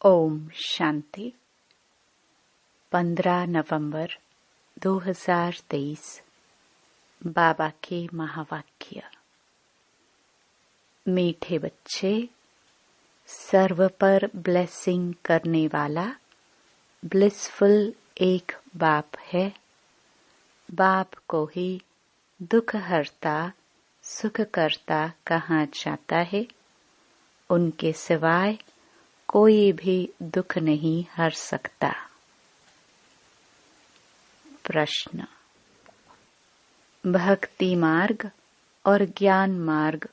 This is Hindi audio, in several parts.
ओम शांति। 15 नवंबर 2023। बाबा के महावाक्य। मीठे बच्चे, सर्व पर ब्लेसिंग करने वाला ब्लिसफुल एक बाप है। बाप को ही दुख हरता सुख करता कहा जाता है। उनके सिवाय कोई भी दुख नहीं हर सकता। प्रश्न। भक्ति मार्ग और ज्ञान मार्ग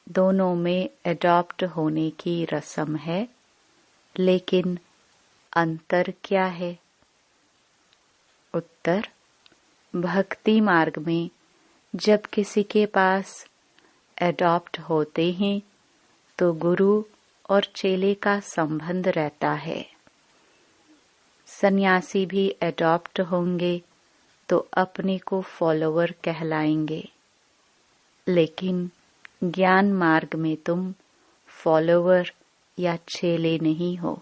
दोनों में एडॉप्ट होने की रस्म है, लेकिन अंतर क्या है? उत्तर। भक्ति मार्ग में जब किसी के पास एडॉप्ट होते हैं तो गुरु और चेले का संबंध रहता है। सन्यासी भी एडॉप्ट होंगे तो अपने को फॉलोवर कहलाएंगे, लेकिन ज्ञान मार्ग में तुम फॉलोवर या चेले नहीं हो,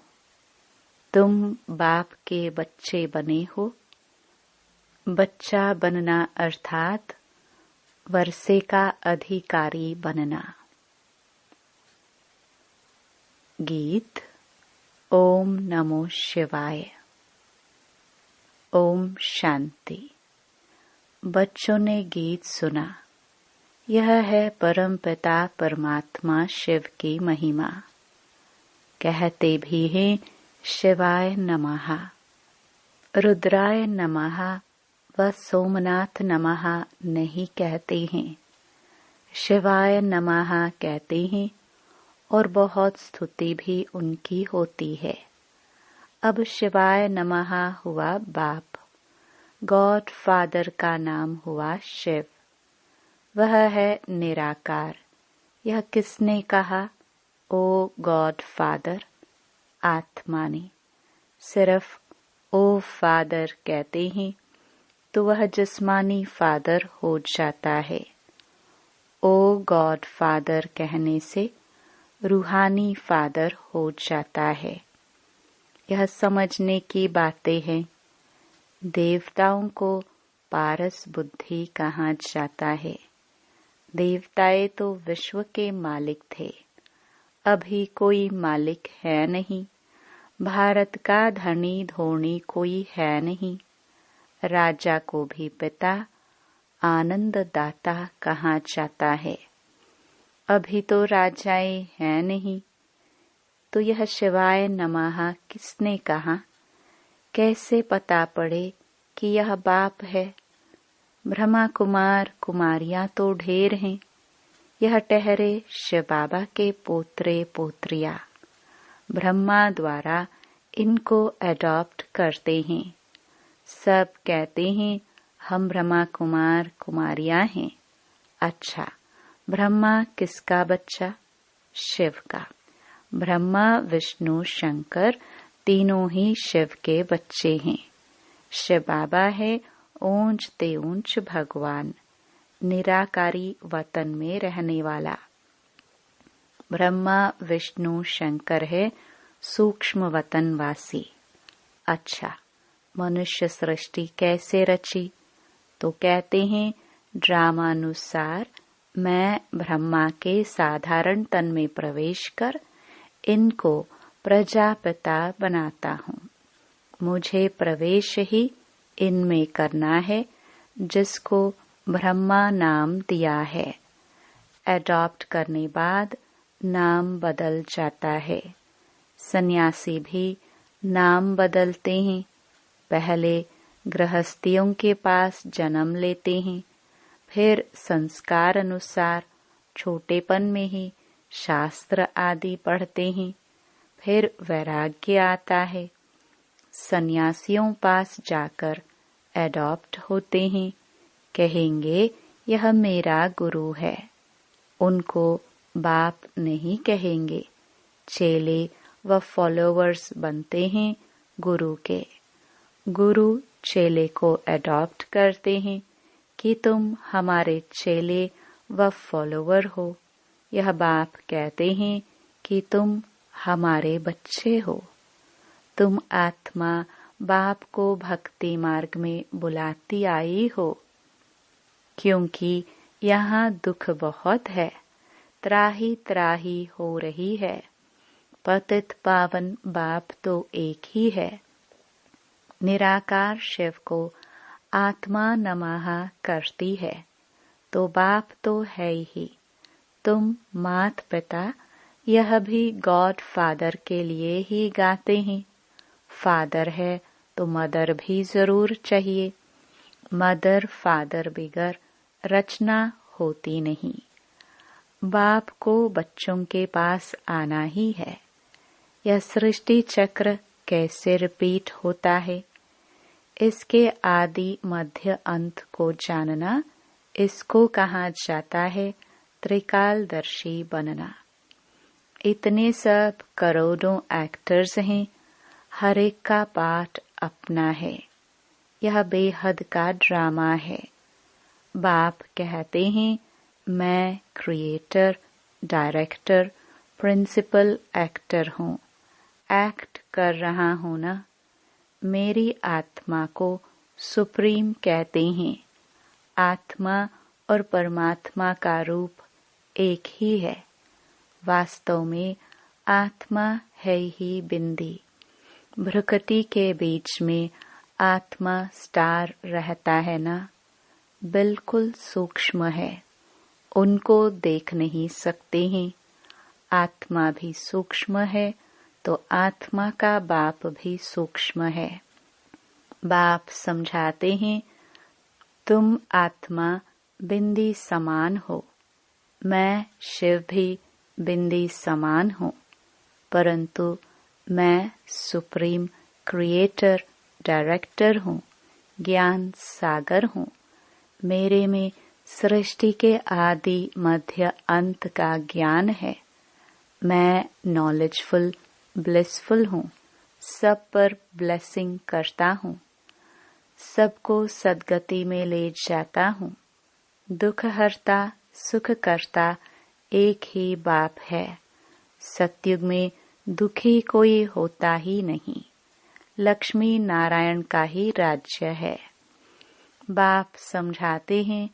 तुम बाप के बच्चे बने हो। बच्चा बनना अर्थात वर्षे का अधिकारी बनना। गीत। ओम नमो शिवाय। ओम शांति। बच्चों ने गीत सुना। यह है परम पिता परमात्मा शिव की महिमा। कहते भी हैं शिवाय नमः, रुद्राय नमः व सोमनाथ नमः नहीं कहते हैं, शिवाय नमः कहते हैं, और बहुत स्तुति भी उनकी होती है। अब शिवाय नमः हुआ बाप, गॉड फादर का नाम हुआ शिव। वह है निराकार। यह किसने कहा? ओ गॉड फादर, आत्मा ने। सिर्फ ओ फादर कहते हैं तो वह जिस्मानी फादर हो जाता है। ओ गॉड फादर कहने से रूहानी फादर हो जाता है। यह समझने की बातें हैं। देवताओं को पारस बुद्धि कहा जाता है। देवताएं तो विश्व के मालिक थे, अभी कोई मालिक है नहीं। भारत का धनी धोनी कोई है नहीं। राजा को भी पिता आनंद दाता कहा जाता है। अभी तो राजाएं हैं नहीं, तो यह शिवाय नमः किसने कहा? कैसे पता पड़े कि यह बाप है? ब्रह्मा कुमार कुमारियां तो ढेर हैं। यह ठहरे शिव बाबा के पोत्रे पोत्रिया। ब्रह्मा द्वारा इनको एडॉप्ट करते हैं। सब कहते हैं हम ब्रह्मा कुमार कुमारियां हैं। अच्छा, ब्रह्मा किसका बच्चा? शिव का। ब्रह्मा विष्णु शंकर तीनों ही शिव के बच्चे हैं। शिव बाबा है ऊंच ते ऊंच भगवान, निराकारी वतन में रहने वाला। ब्रह्मा विष्णु शंकर है सूक्ष्म वतनवासी। अच्छा, मनुष्य सृष्टि कैसे रची? तो कहते हैं ड्रामानुसार मैं ब्रह्मा के साधारण तन में प्रवेश कर इनको प्रजापिता बनाता हूँ। मुझे प्रवेश ही इनमें करना है, जिसको ब्रह्मा नाम दिया है। एडॉप्ट करने बाद नाम बदल जाता है। सन्यासी भी नाम बदलते हैं। पहले गृहस्थियों के पास जन्म लेते हैं, फिर संस्कार अनुसार छोटेपन में ही शास्त्र आदि पढ़ते हैं, फिर वैराग्य आता है। सन्यासियों पास जाकर एडॉप्ट होते हैं। कहेंगे यह मेरा गुरु है। उनको बाप नहीं कहेंगे। चेले व फॉलोवर्स बनते हैं गुरु के। गुरु चेले को एडॉप्ट करते हैं कि तुम हमारे चेले व फॉलोवर हो। यह बाप कहते हैं कि तुम हमारे बच्चे हो। तुम आत्मा बाप को भक्ति मार्ग में बुलाती आई हो, क्योंकि यहाँ दुख बहुत है, त्राही त्राही हो रही है। पतित पावन बाप तो एक ही है। निराकार शिव को आत्मा नमः करती है, तो बाप तो है ही। तुम मात पिता यह भी गॉड फादर के लिए ही गाते हैं। फादर है तो मदर भी जरूर चाहिए। मदर फादर बिगर रचना होती नहीं। बाप को बच्चों के पास आना ही है। यह सृष्टि चक्र कैसे रिपीट होता है, इसके आदि मध्य अंत को जानना, इसको कहा जाता है त्रिकालदर्शी बनना। इतने सब करोड़ों एक्टर्स हैं, हर एक का पार्ट अपना है। यह बेहद का ड्रामा है। बाप कहते हैं, मैं क्रिएटर, डायरेक्टर, प्रिंसिपल एक्टर हूँ। एक्ट कर रहा हूँ ना। मेरी आत्मा को सुप्रीम कहते हैं। आत्मा और परमात्मा का रूप एक ही है। वास्तव में आत्मा है ही बिंदी। भ्रुकुटी के बीच में आत्मा स्टार रहता है ना, बिल्कुल सूक्ष्म है। उनको देख नहीं सकते हैं। आत्मा भी सूक्ष्म है, तो आत्मा का बाप भी सूक्ष्म है। बाप समझाते हैं, तुम आत्मा बिंदी समान हो। मैं शिव भी बिंदी समान हूँ, परंतु मैं सुप्रीम क्रिएटर, डायरेक्टर हूँ, ज्ञान सागर हूँ। मेरे में सृष्टि के आदि मध्य अंत का ज्ञान है। मैं नॉलेजफुल, ब्लिसफुल हूँ। सब पर ब्लेसिंग करता हूँ। सबको सद्गति में ले जाता हूँ। दुख हरता, सुख करता एक ही बाप है। सतयुग में दुखी कोई होता ही नहीं। लक्ष्मी नारायण का ही राज्य है। बाप समझाते हैं,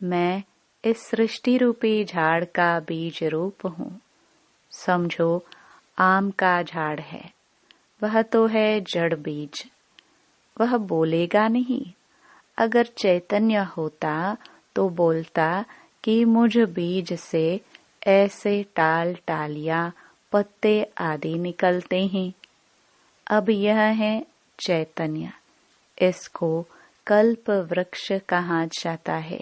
मैं इस सृष्टि रूपी झाड़ का बीज रूप हूँ। समझो आम का झाड़ है, वह तो है जड़ बीज। वह बोलेगा नहीं। अगर चैतन्य होता तो बोलता कि मुझ बीज से ऐसे टाल टालियां, पत्ते आदि निकलते हैं। अब यह है चैतन्य। इसको कल्प वृक्ष कहा जाता है।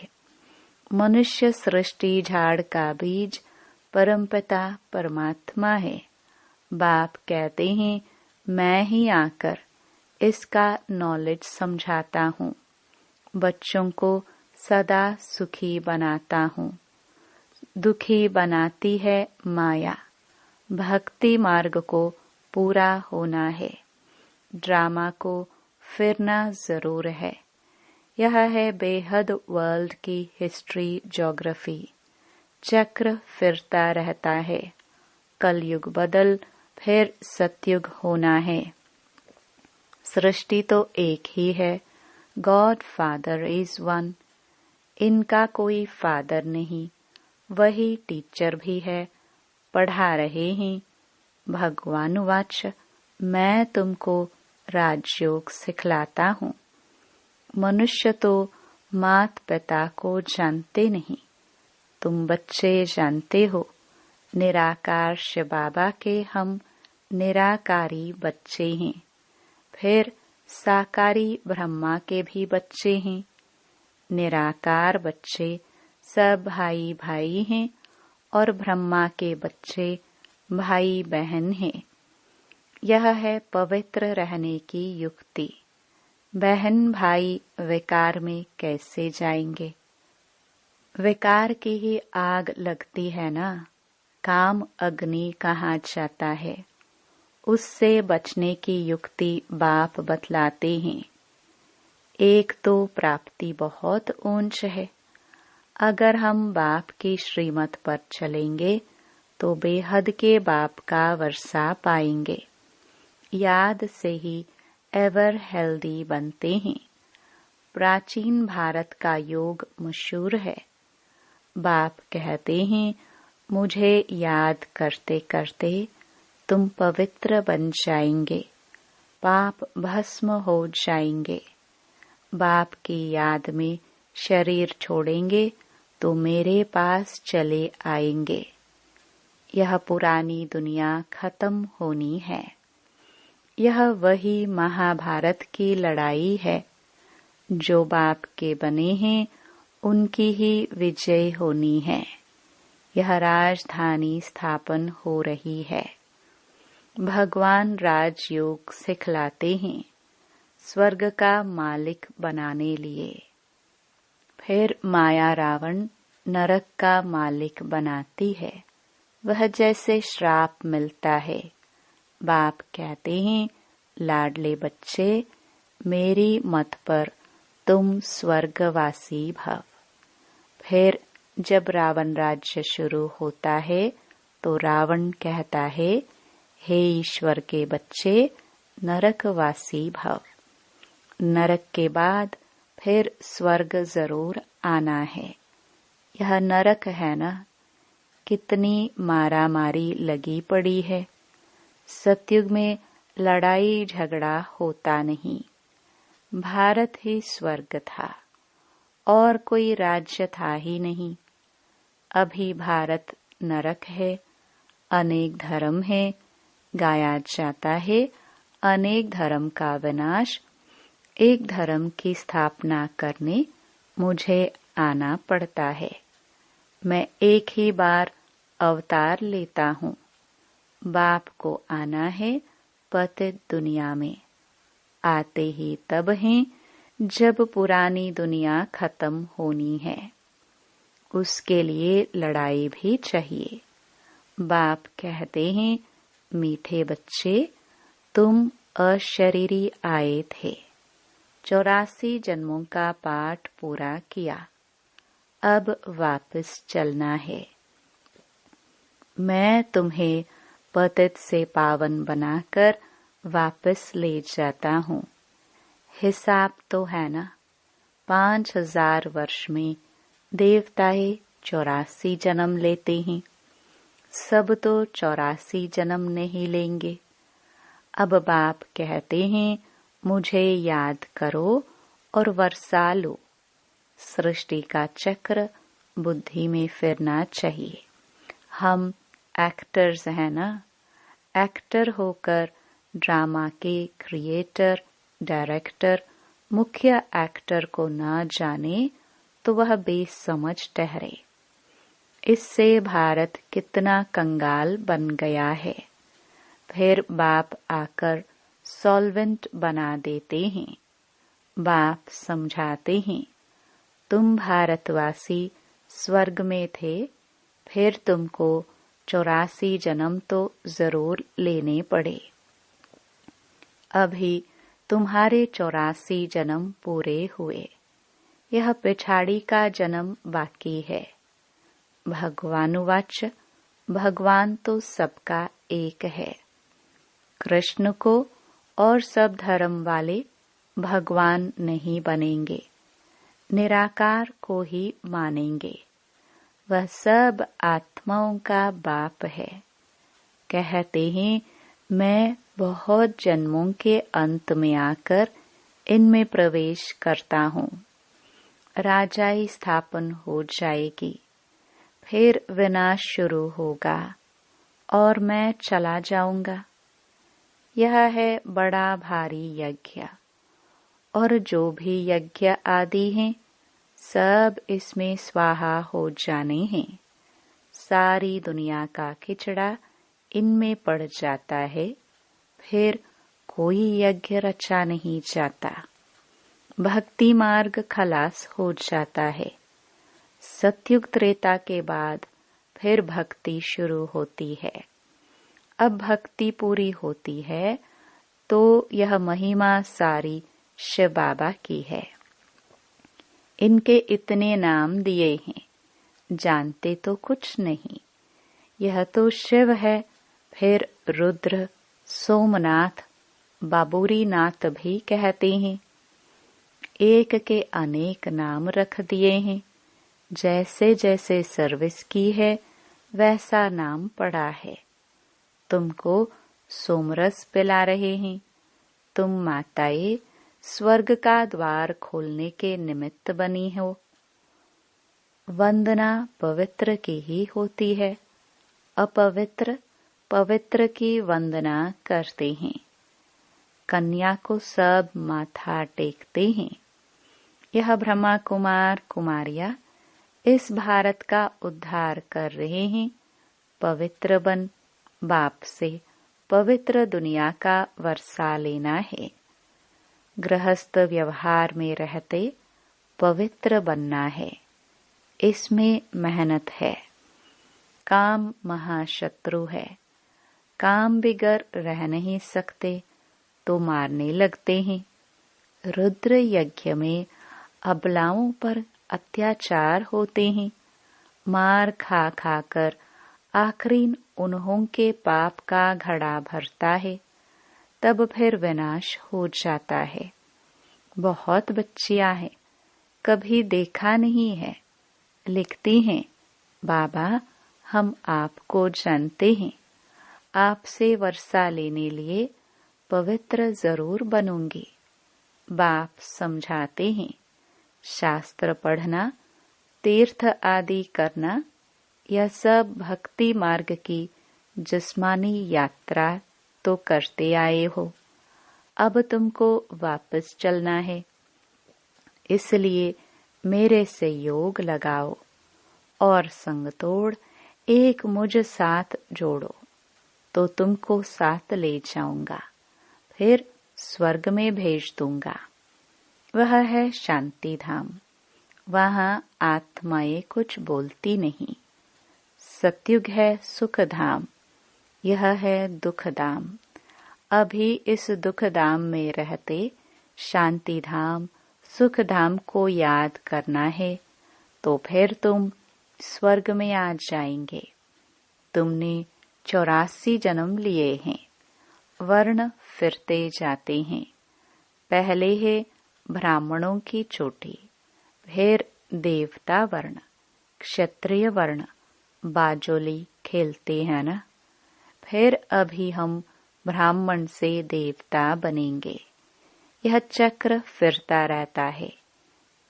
मनुष्य सृष्टि झाड़ का बीज परमपिता परमात्मा है। बाप कहते हैं, मैं ही आकर इसका नॉलेज समझाता हूँ। बच्चों को सदा सुखी बनाता हूँ। दुखी बनाती है माया। भक्ति मार्ग को पूरा होना है। ड्रामा को फिरना जरूर है। यह है बेहद वर्ल्ड की हिस्ट्री, ज्योग्राफी। चक्र फिरता रहता है। कलयुग बदल फिर सतयुग होना है। सृष्टि तो एक ही है। God father is one. इनका कोई फादर नहीं। वही टीचर भी है, पढ़ा रहे हैं। भगवान वाच, मैं तुमको राजयोग सिखलाता हूँ। मनुष्य तो मात पिता को जानते नहीं। तुम बच्चे जानते हो। निराकार शिव बाबा के हम निराकारी बच्चे हैं। फिर साकारी ब्रह्मा के भी बच्चे हैं। निराकार बच्चे सब भाई भाई हैं और ब्रह्मा के बच्चे भाई बहन हैं। यह है पवित्र रहने की युक्ति। बहन भाई विकार में कैसे जाएंगे? विकार की ही आग लगती है ना। काम अग्नि कहा जाता है। उससे बचने की युक्ति बाप बतलाते हैं। एक तो प्राप्ति बहुत ऊंच है। अगर हम बाप की श्रीमत पर चलेंगे तो बेहद के बाप का वर्षा पाएंगे। याद से ही एवर हेल्दी बनते हैं। प्राचीन भारत का योग मशहूर है। बाप कहते हैं, मुझे याद करते करते तुम पवित्र बन जाएंगे, पाप भस्म हो जाएंगे। बाप की याद में शरीर छोड़ेंगे तो मेरे पास चले आएंगे। यह पुरानी दुनिया खत्म होनी है। यह वही महाभारत की लड़ाई है। जो बाप के बने हैं उनकी ही विजय होनी है। यह राजधानी स्थापन हो रही है। भगवान राजयोग सिखलाते हैं, स्वर्ग का मालिक बनाने लिए। फिर माया रावण नरक का मालिक बनाती है। वह जैसे श्राप मिलता है। बाप कहते हैं, लाडले बच्चे, मेरी मत पर तुम स्वर्गवासी भव। फिर जब रावण राज्य शुरू होता है तो रावण कहता है, हे ईश्वर के बच्चे, नरकवासी भव। नरक के बाद फिर स्वर्ग जरूर आना है। यह नरक है ना। कितनी मारामारी लगी पड़ी है। सतयुग में लड़ाई झगड़ा होता नहीं। भारत ही स्वर्ग था और कोई राज्य था ही नहीं। अभी भारत नरक है। अनेक धर्म है। गाया जाता है, अनेक धर्म का विनाश। एक धर्म की स्थापना करने मुझे आना पड़ता है। मैं एक ही बार अवतार लेता हूँ। बाप को आना है पतित दुनिया में। आते ही तब हैं जब पुरानी दुनिया खत्म होनी है। उसके लिए लड़ाई भी चाहिए। बाप कहते हैं, मीठे बच्चे, तुम अशरीरी आए थे। 84 जन्मों का पाठ पूरा किया। अब वापस चलना है। मैं तुम्हें पतित से पावन बनाकर वापस ले जाता हूँ। हिसाब तो है ना। 5000 वर्ष में देवताएं 84 जन्म लेते हैं। सब तो 84 जन्म नहीं लेंगे। अब बाप कहते हैं, मुझे याद करो और वर्षा लो। सृष्टि का चक्र बुद्धि में फिरना चाहिए। हम एक्टर्स हैं ना। एक्टर होकर ड्रामा के क्रिएटर, डायरेक्टर, मुख्य एक्टर को ना जाने तो वह बेसमझ ठहरे। इससे भारत कितना कंगाल बन गया है। फिर बाप आकर सॉल्वेंट बना देते हैं। बाप समझाते हैं, तुम भारतवासी स्वर्ग में थे, फिर तुमको 84 जन्म तो जरूर लेने पड़े। अभी तुम्हारे 84 जन्म पूरे हुए। यह पिछाड़ी का जन्म बाकी है। भगवानुवाच, भगवान तो सबका एक है। कृष्ण को और सब धर्म वाले भगवान नहीं बनेंगे, निराकार को ही मानेंगे। वह सब आत्माओं का बाप है। कहते हैं, मैं बहुत जन्मों के अंत में आकर इनमें प्रवेश करता हूँ। राजाई स्थापन हो जाएगी। फिर विनाश शुरू होगा और मैं चला जाऊंगा। यह है बड़ा भारी यज्ञ। और जो भी यज्ञ आदि हैं, सब इसमें स्वाहा हो जाने हैं। सारी दुनिया का खिचड़ा इनमें पड़ जाता है। फिर कोई यज्ञ रचा नहीं जाता। भक्ति मार्ग खलास हो जाता है। सतयुग त्रेता के बाद फिर भक्ति शुरू होती है। अब भक्ति पूरी होती है तो यह महिमा सारी शिव बाबा की है। इनके इतने नाम दिए हैं, जानते तो कुछ नहीं। यह तो शिव है, फिर रुद्र, सोमनाथ, बाबूरीनाथ भी कहते हैं। एक के अनेक नाम रख दिए हैं। जैसे जैसे सर्विस की है वैसा नाम पड़ा है। तुमको सोमरस पिला रहे हैं। तुम माताएं स्वर्ग का द्वार खोलने के निमित्त बनी हो। वंदना पवित्र की ही होती है। अपवित्र पवित्र की वंदना करते हैं। कन्या को सब माथा टेकते हैं। यह ब्रह्मा कुमार कुमारियां इस भारत का उद्धार कर रहे हैं। पवित्र बन बाप से पवित्र दुनिया का वर्षा लेना है। गृहस्थ व्यवहार में रहते पवित्र बनना है। इसमें मेहनत है। काम महाशत्रु है। काम बिगर रह नहीं सकते तो मारने लगते हैं। रुद्र यज्ञ में अबलाओं पर अत्याचार होते हैं। मार खा खा कर आखिरी उन्हों के पाप का घड़ा भरता है। तब फिर विनाश हो जाता है। बहुत बच्चियां हैं, कभी देखा नहीं है। लिखती हैं, बाबा हम आपको जानते हैं। आपसे वर्षा लेने लिए पवित्र जरूर बनूंगी। बाप समझाते हैं, शास्त्र पढ़ना, तीर्थ आदि करना, यह सब भक्ति मार्ग की जिस्मानी यात्रा तो करते आए हो। अब तुमको वापस चलना है। इसलिए मेरे से योग लगाओ और संग तोड़ एक मुझ साथ जोड़ो तो तुमको साथ ले जाऊंगा, फिर स्वर्ग में भेज दूंगा। वह है शांति धाम। वहां आत्माएं कुछ बोलती नहीं। सत्युग है सुख धाम, यह है दुख धाम। अभी इस दुख धाम में रहते शांति धाम सुख धाम को याद करना है तो फिर तुम स्वर्ग में आ जाएंगे। तुमने 84 जन्म लिए हैं। वर्ण फिरते जाते हैं। पहले है ब्राह्मणों की चोटी, फिर देवता वर्ण, क्षत्रिय वर्ण, बाजोली खेलते हैं ना। फिर अभी हम ब्राह्मण से देवता बनेंगे। यह चक्र फिरता रहता है।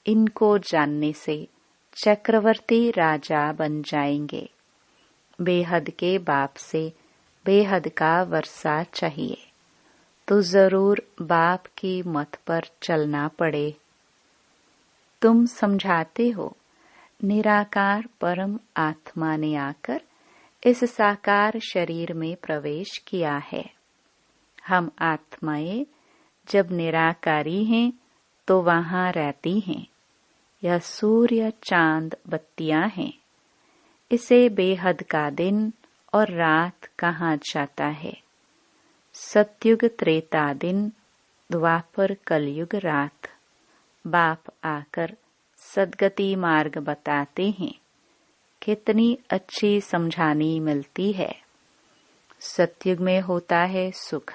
इनको जानने से चक्रवर्ती राजा बन जाएंगे। बेहद के बाप से बेहद का वर्षा चाहिए तो जरूर बाप की मत पर चलना पड़े। तुम समझाते हो, निराकार परम आत्मा ने आकर इस साकार शरीर में प्रवेश किया है। हम आत्माएं जब निराकारी हैं तो वहां रहती हैं। यह सूर्य चांद बत्तियां हैं। इसे बेहद का दिन और रात कहा जाता है। सतयुग त्रेता दिन, द्वापर कलयुग रात। बाप आकर सदगति मार्ग बताते हैं। कितनी अच्छी समझानी मिलती है। सतयुग में होता है सुख,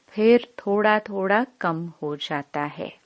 फिर थोड़ा थोड़ा कम हो जाता है।